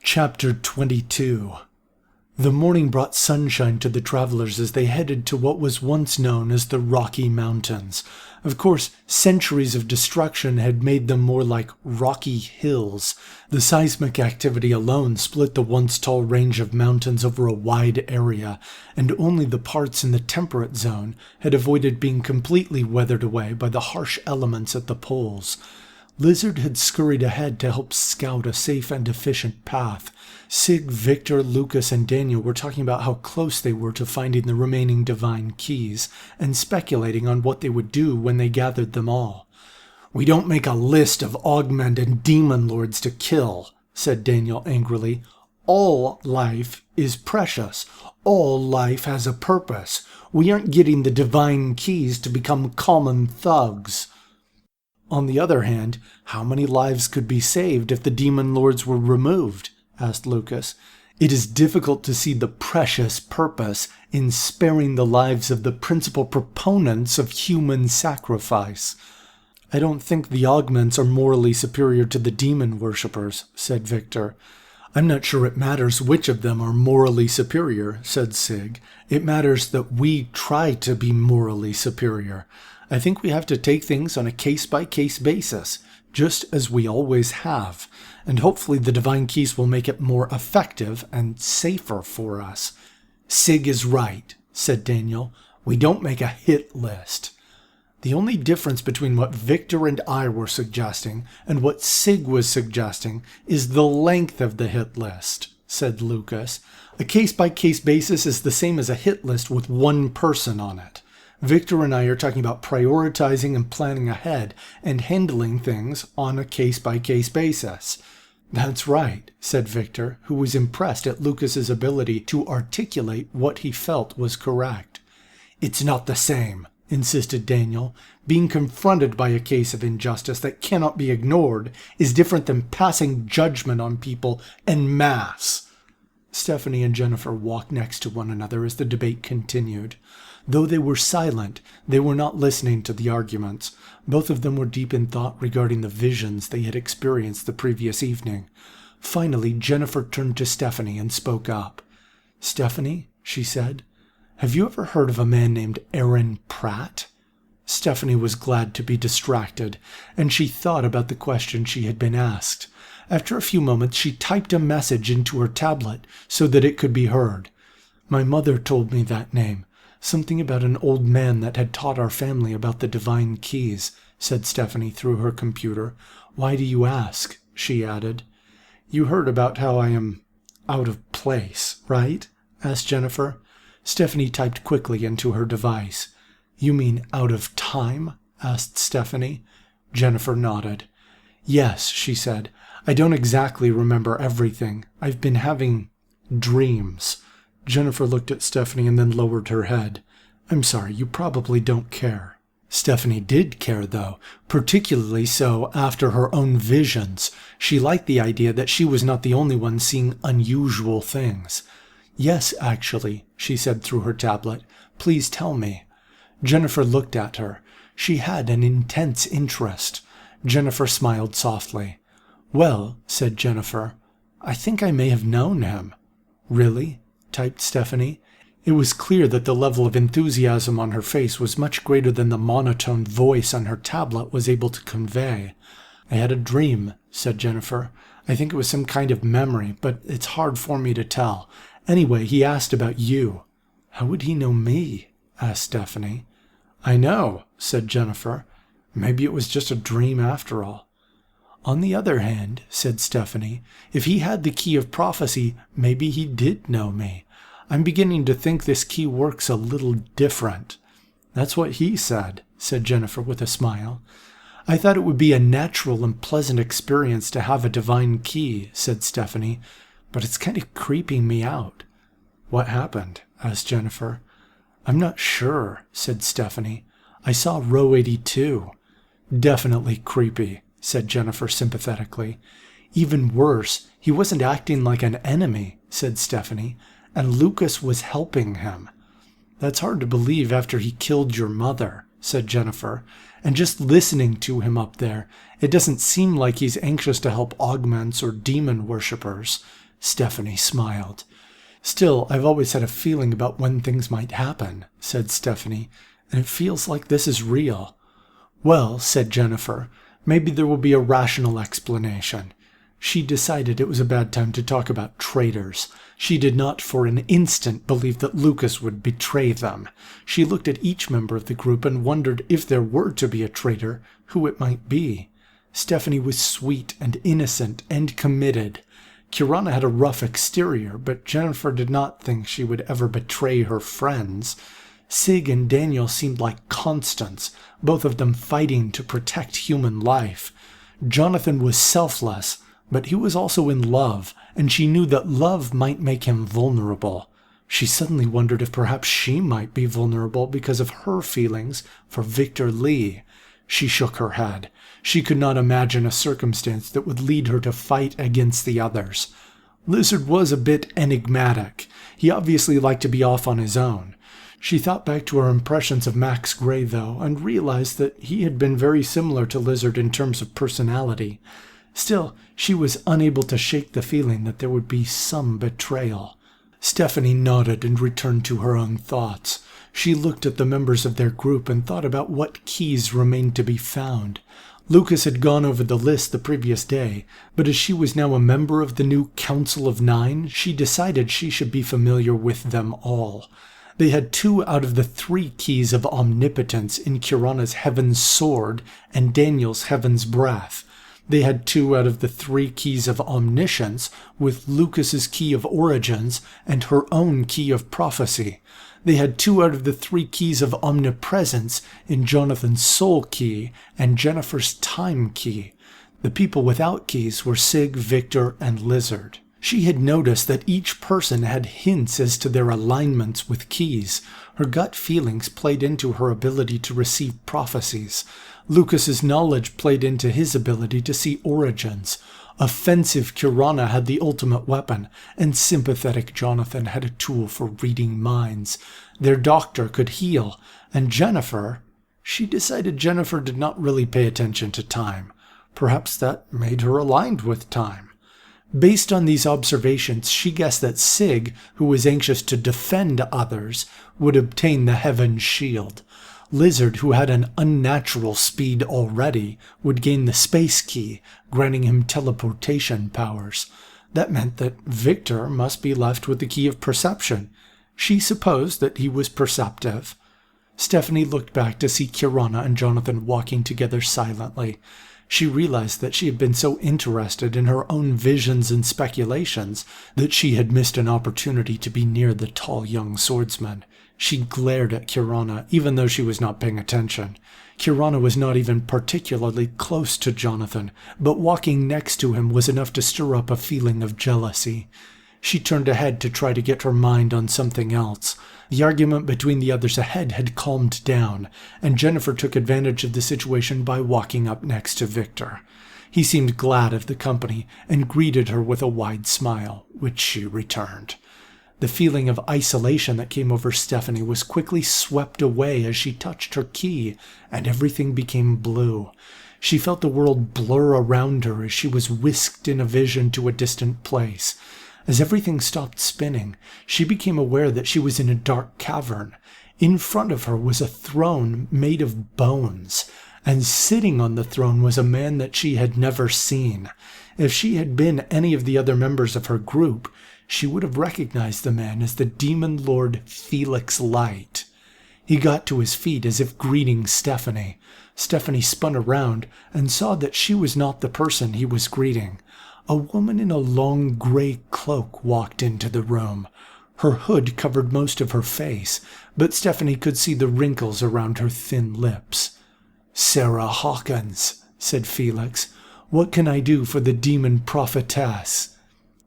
Chapter 22. The morning brought sunshine to the travelers as they headed to what was once known as the Rocky Mountains. Of course, centuries of destruction had made them more like rocky hills. The seismic activity alone split the once tall range of mountains over a wide area, and only the parts in the temperate zone had avoided being completely weathered away by the harsh elements at the poles. Lizard had scurried ahead to help scout a safe and efficient path. Sig, Victor, Lucas, and Daniel were talking about how close they were to finding the remaining divine keys, and speculating on what they would do when they gathered them all. "We don't make a list of augment and demon lords to kill," said Daniel angrily. "All life is precious. All life has a purpose. We aren't getting the divine keys to become common thugs." "On the other hand, how many lives could be saved if the demon lords were removed?" asked Lucas. "It is difficult to see the precious purpose in sparing the lives of the principal proponents of human sacrifice." "I don't think the augments are morally superior to the demon worshippers," said Victor. "I'm not sure it matters which of them are morally superior," said Sig. "It matters that we try to be morally superior. I think we have to take things on a case-by-case basis, just as we always have, and hopefully the divine keys will make it more effective and safer for us." "Sig is right," said Daniel. "We don't make a hit list." "The only difference between what Victor and I were suggesting and what Sig was suggesting is the length of the hit list," said Lucas. "A case-by-case basis is the same as a hit list with one person on it. Victor and I are talking about prioritizing and planning ahead and handling things on a case-by-case basis." "That's right," said Victor, who was impressed at Lucas's ability to articulate what he felt was correct. "It's not the same," insisted Daniel. "Being confronted by a case of injustice that cannot be ignored is different than passing judgment on people en masse." Stephanie and Jennifer walked next to one another as the debate continued. Though they were silent, they were not listening to the arguments. Both of them were deep in thought regarding the visions they had experienced the previous evening. Finally, Jennifer turned to Stephanie and spoke up. "Stephanie," she said, "have you ever heard of a man named Aaron Pratt?" Stephanie was glad to be distracted, and she thought about the question she had been asked. After a few moments, she typed a message into her tablet so that it could be heard. "My mother told me that name. Something about an old man that had taught our family about the divine keys," said Stephanie through her computer. "Why do you ask?" she added. "You heard about how I am out of place, right?" asked Jennifer. Stephanie typed quickly into her device. "You mean out of time?" asked Stephanie. Jennifer nodded. "Yes," she said. "I don't exactly remember everything. I've been having dreams." Jennifer looked at Stephanie and then lowered her head. "I'm sorry, you probably don't care." Stephanie did care, though, particularly so after her own visions. She liked the idea that she was not the only one seeing unusual things. "Yes, actually," she said through her tablet. "Please tell me." Jennifer looked at her. She had an intense interest. Jennifer smiled softly. "Well," said Jennifer, "I think I may have known him." "Really?" typed Stephanie. It was clear that the level of enthusiasm on her face was much greater than the monotone voice on her tablet was able to convey. "I had a dream," said Jennifer. "I think it was some kind of memory, but it's hard for me to tell. Anyway, he asked about you." "How would he know me?" asked Stephanie. "I know," said Jennifer. "Maybe it was just a dream after all." "On the other hand," said Stephanie, "if he had the key of prophecy, maybe he did know me. I'm beginning to think this key works a little different." "That's what he said," said Jennifer with a smile. "I thought it would be a natural and pleasant experience to have a divine key," said Stephanie, "but it's kind of creeping me out." "What happened?" asked Jennifer. "I'm not sure," said Stephanie. "I saw row 82. "Definitely creepy," said Jennifer sympathetically. "Even worse, he wasn't acting like an enemy," said Stephanie, "and Lucas was helping him." "That's hard to believe after he killed your mother," said Jennifer, "and just listening to him up there, it doesn't seem like he's anxious to help augments or demon worshippers." Stephanie smiled. "Still, I've always had a feeling about when things might happen," said Stephanie, "and it feels like this is real." "Well," said Jennifer, "maybe there will be a rational explanation." She decided it was a bad time to talk about traitors. She did not for an instant believe that Lucas would betray them. She looked at each member of the group and wondered if there were to be a traitor, who it might be. Stephanie was sweet and innocent and committed. Kirana had a rough exterior, but Jennifer did not think she would ever betray her friends. Sig and Daniel seemed like constants, both of them fighting to protect human life. Jonathan was selfless, but he was also in love, and she knew that love might make him vulnerable. She suddenly wondered if perhaps she might be vulnerable because of her feelings for Victor Lee. She shook her head. She could not imagine a circumstance that would lead her to fight against the others. Lizard was a bit enigmatic. He obviously liked to be off on his own. She thought back to her impressions of Max Gray, though, and realized that he had been very similar to Lizard in terms of personality. Still, she was unable to shake the feeling that there would be some betrayal. Stephanie nodded and returned to her own thoughts. She looked at the members of their group and thought about what keys remained to be found. Lucas had gone over the list the previous day, but as she was now a member of the new Council of Nine, she decided she should be familiar with them all. They had 2 out of the 3 keys of omnipotence in Kirana's Heaven's Sword and Daniel's Heaven's Breath. They had 2 out of the 3 keys of omniscience, with Lucas's key of origins and her own key of prophecy. They had 2 out of the 3 keys of omnipresence in Jonathan's soul key and Jennifer's time key. The people without keys were Sig, Victor, and Lizard. She had noticed that each person had hints as to their alignments with keys. Her gut feelings played into her ability to receive prophecies. Lucas's knowledge played into his ability to see origins. Offensive Kirana had the ultimate weapon, and sympathetic Jonathan had a tool for reading minds. Their doctor could heal, and Jennifer... She decided Jennifer did not really pay attention to time. Perhaps that made her aligned with time. Based on these observations, she guessed that Sig, who was anxious to defend others, would obtain the Heaven's Shield. Lizard, who had an unnatural speed already, would gain the Space Key, granting him teleportation powers. That meant that Victor must be left with the Key of Perception. She supposed that he was perceptive. Stephanie looked back to see Kirana and Jonathan walking together silently. She realized that she had been so interested in her own visions and speculations that she had missed an opportunity to be near the tall young swordsman. She glared at Kirana, even though she was not paying attention. Kirana was not even particularly close to Jonathan, but walking next to him was enough to stir up a feeling of jealousy. She turned ahead to try to get her mind on something else. The argument between the others ahead had calmed down, and Jennifer took advantage of the situation by walking up next to Victor. He seemed glad of the company and greeted her with a wide smile, which she returned. The feeling of isolation that came over Stephanie was quickly swept away as she touched her key, and everything became blue. She felt the world blur around her as she was whisked in a vision to a distant place. As everything stopped spinning, she became aware that she was in a dark cavern. In front of her was a throne made of bones, and sitting on the throne was a man that she had never seen. If she had been any of the other members of her group, she would have recognized the man as the demon lord Felix Light. He got to his feet as if greeting Stephanie. Stephanie spun around and saw that she was not the person he was greeting. A woman in a long gray cloak walked into the room. Her hood covered most of her face, but Stephanie could see the wrinkles around her thin lips. "Sarah Hawkins," said Felix. "What can I do for the demon prophetess?"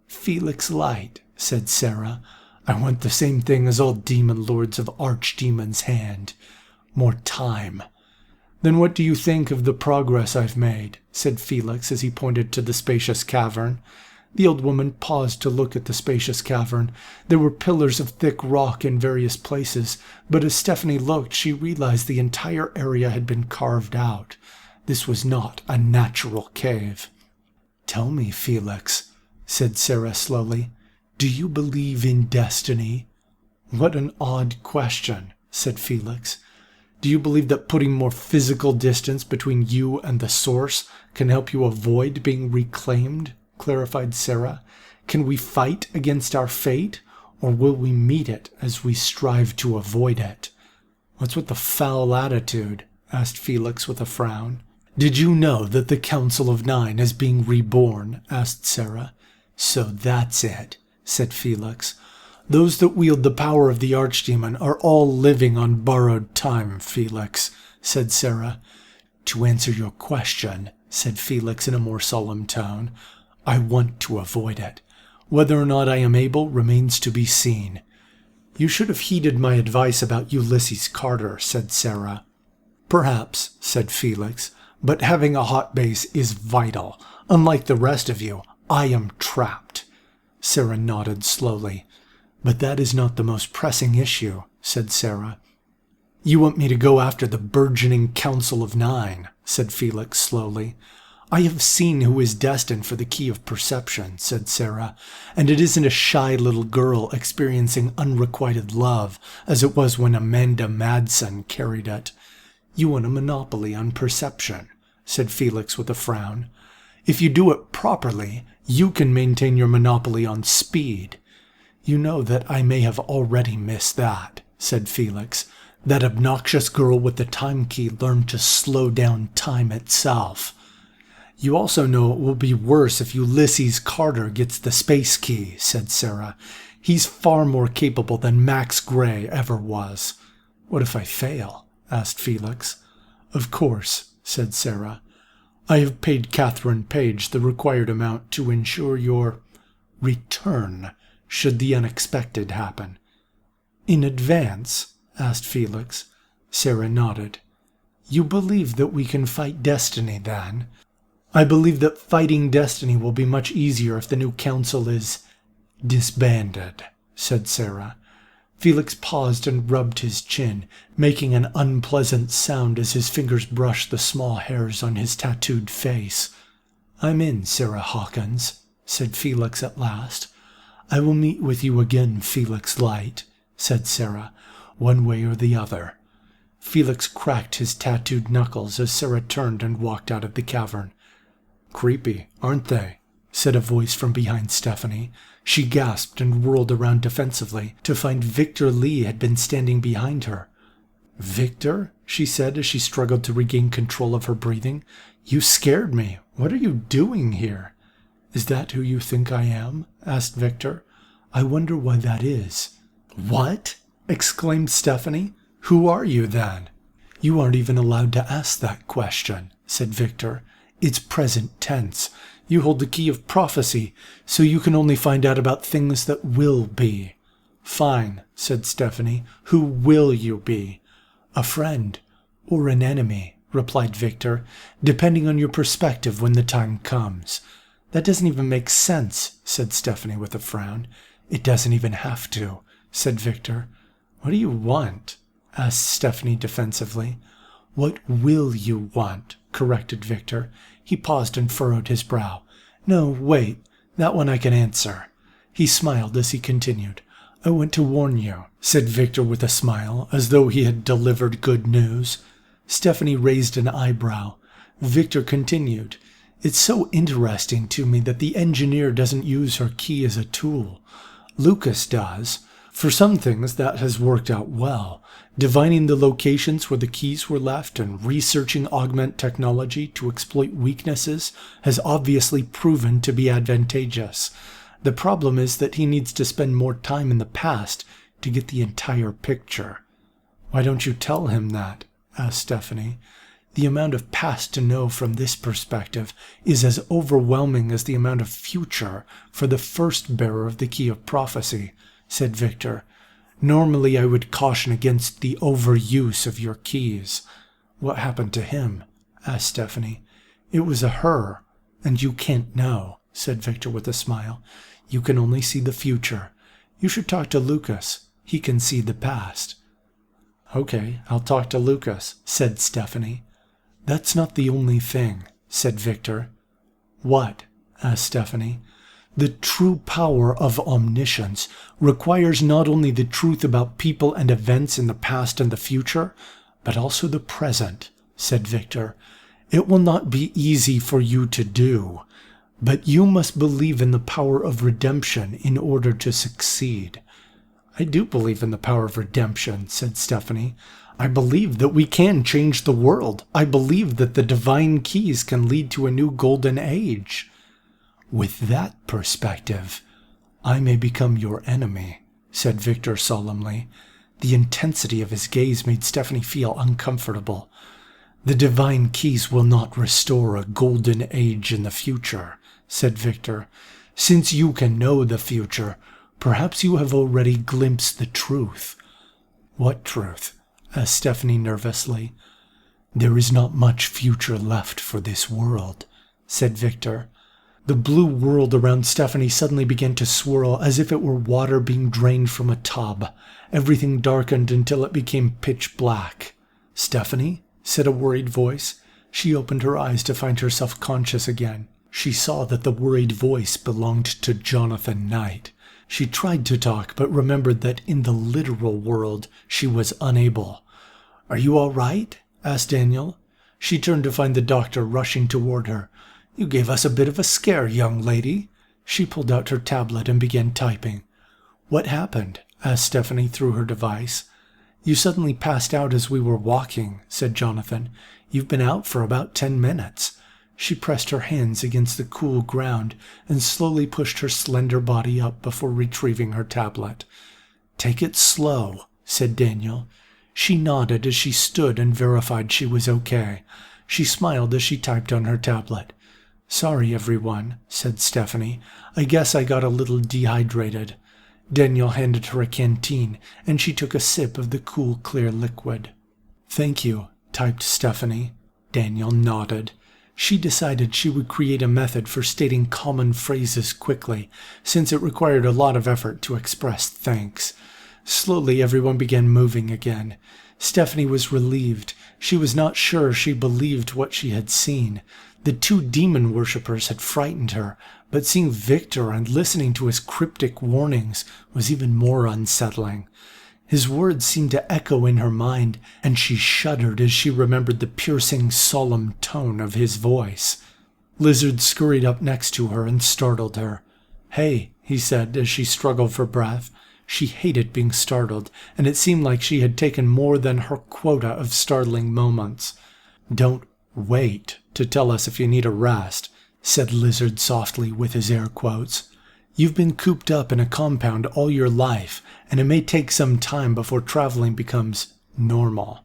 "Felix Light," said Sarah. "I want the same thing as all demon lords of Archdemon's Hand. More time." "Then what do you think of the progress I've made?" said Felix as he pointed to the spacious cavern. The old woman paused to look at the spacious cavern. There were pillars of thick rock in various places, but as Stephanie looked, she realized the entire area had been carved out. This was not a natural cave. "Tell me, Felix," said Sarah slowly. "Do you believe in destiny?" "What an odd question," said Felix. "Do you believe that putting more physical distance between you and the source can help you avoid being reclaimed?" clarified Sarah. "Can we fight against our fate, or will we meet it as we strive to avoid it?" "What's with the foul attitude?" asked Felix with a frown. "Did you know that the Council of Nine is being reborn?" asked Sarah. "So that's it," said Felix. "Those that wield the power of the Archdemon are all living on borrowed time, Felix," said Sarah. "To answer your question," said Felix in a more solemn tone, "I want to avoid it. Whether or not I am able remains to be seen." "You should have heeded my advice about Ulysses Carter," said Sarah. "Perhaps," said Felix, "but having a hot base is vital. Unlike the rest of you, I am trapped." Sarah nodded slowly. "But that is not the most pressing issue," said Sarah. "You want me to go after the burgeoning Council of Nine," said Felix slowly. "I have seen who is destined for the key of perception," said Sarah, "and it isn't a shy little girl experiencing unrequited love, as it was when Amanda Madsen carried it." "You want a monopoly on perception," said Felix with a frown. "If you do it properly, you can maintain your monopoly on speed." "You know that I may have already missed that," said Felix. "That obnoxious girl with the time key learned to slow down time itself." "You also know it will be worse if Ulysses Carter gets the space key," said Sarah. "He's far more capable than Max Gray ever was." "What if I fail?" asked Felix. "Of course," said Sarah. "I have paid Catherine Page the required amount to ensure your return, should the unexpected happen." "In advance?" asked Felix. Sarah nodded. "You believe that we can fight destiny, then?" "I believe that fighting destiny will be much easier if the new council is disbanded," said Sarah. Felix paused and rubbed his chin, making an unpleasant sound as his fingers brushed the small hairs on his tattooed face. "I'm in, Sarah Hawkins," said Felix at last. "I will meet with you again, Felix Light," said Sarah, "one way or the other." Felix cracked his tattooed knuckles as Sarah turned and walked out of the cavern. "Creepy, aren't they?" said a voice from behind Stephanie. She gasped and whirled around defensively to find Victor Lee had been standing behind her. "Victor?" she said as she struggled to regain control of her breathing. "You scared me. What are you doing here?" "Is that who you think I am?" asked Victor. "I wonder why that is." "What?" exclaimed Stephanie. "Who are you, then?" "You aren't even allowed to ask that question," said Victor. "It's present tense. You hold the key of prophecy, so you can only find out about things that will be." "Fine," said Stephanie. "Who will you be?" "A friend or an enemy," replied Victor, "depending on your perspective when the time comes." "That doesn't even make sense," said Stephanie with a frown. "It doesn't even have to," said Victor. "What do you want?" asked Stephanie defensively. "What will you want?" corrected Victor. He paused and furrowed his brow. "No, wait. That one I can answer." He smiled as he continued. "I want to warn you," said Victor with a smile, as though he had delivered good news. Stephanie raised an eyebrow. Victor continued. "It's so interesting to me that the engineer doesn't use her key as a tool. Lucas does. For some things that has worked out well. Divining the locations where the keys were left and researching augment technology to exploit weaknesses has obviously proven to be advantageous. The problem is that he needs to spend more time in the past to get the entire picture." "Why don't you tell him that?" asked Stephanie. "The amount of past to know from this perspective is as overwhelming as the amount of future for the first bearer of the key of prophecy," said Victor. "Normally I would caution against the overuse of your keys." "What happened to him?" asked Stephanie. "It was a her, and you can't know," said Victor with a smile. "You can only see the future. You should talk to Lucas. He can see the past." "Okay, I'll talk to Lucas," said Stephanie. "That's not the only thing," said Victor. "What?" asked Stephanie. The true power of omniscience requires not only the truth about people and events in the past and the future, but also the present, said Victor. It will not be easy for you to do, but you must believe in the power of redemption in order to succeed. I do believe in the power of redemption, said Stephanie. I believe that we can change the world. I believe that the divine keys can lead to a new golden age. With that perspective, I may become your enemy, said Victor solemnly. The intensity of his gaze made Stephanie feel uncomfortable. The divine keys will not restore a golden age in the future, said Victor. Since you can know the future, perhaps you have already glimpsed the truth. What truth? Asked Stephanie nervously. There is not much future left for this world, said Victor. The blue world around Stephanie suddenly began to swirl as if it were water being drained from a tub. Everything darkened until it became pitch black. Stephanie? Said a worried voice. She opened her eyes to find herself conscious again. She saw that the worried voice belonged to Jonathan Knight. She tried to talk, but remembered that in the literal world she was unable. Are you all right? Asked Daniel. She turned to find the doctor rushing toward her. You gave us a bit of a scare, young lady. She pulled out her tablet and began typing. What happened? Asked Stephanie through her device. You suddenly passed out as we were walking, said Jonathan. You've been out for about 10 minutes. She pressed her hands against the cool ground and slowly pushed her slender body up before retrieving her tablet. Take it slow, said Daniel. She nodded as she stood and verified she was okay. She smiled as she typed on her tablet. Sorry, everyone, said Stephanie. I guess I got a little dehydrated. Daniel handed her a canteen, and she took a sip of the cool, clear liquid. Thank you, typed Stephanie. Daniel nodded. She decided she would create a method for stating common phrases quickly, since it required a lot of effort to express thanks. Slowly, everyone began moving again. Stephanie was relieved. She was not sure she believed what she had seen. The 2 demon worshippers had frightened her, but seeing Victor and listening to his cryptic warnings was even more unsettling. His words seemed to echo in her mind, and she shuddered as she remembered the piercing, solemn tone of his voice. Lizard scurried up next to her and startled her. Hey, he said as she struggled for breath. She hated being startled, and it seemed like she had taken more than her quota of startling moments. Don't wait to tell us if you need a rest, said Lizard softly with his air quotes. You've been cooped up in a compound all your life, and it may take some time before traveling becomes normal.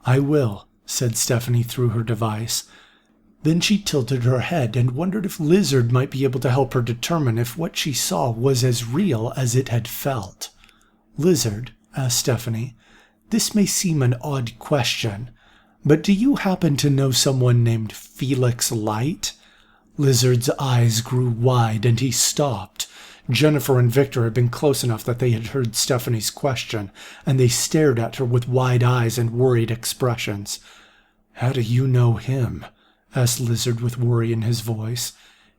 I will, said Stephanie through her device. Then she tilted her head and wondered if Lizard might be able to help her determine if what she saw was as real as it had felt. Lizard, asked Stephanie, this may seem an odd question, but do you happen to know someone named Felix Light? Lizard's eyes grew wide and he stopped. Jennifer and Victor had been close enough that they had heard Stephanie's question, and they stared at her with wide eyes and worried expressions. How do you know him? Asked Lizard with worry in his voice.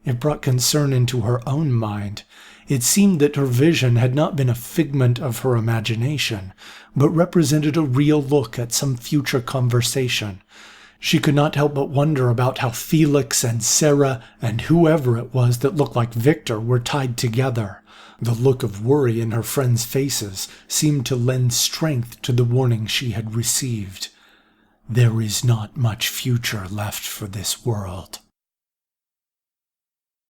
It brought concern into her own mind. It seemed that her vision had not been a figment of her imagination, but represented a real look at some future conversation. She could not help but wonder about how Felix and Sarah and whoever it was that looked like Victor were tied together. The look of worry in her friends' faces seemed to lend strength to the warning she had received. There is not much future left for this world,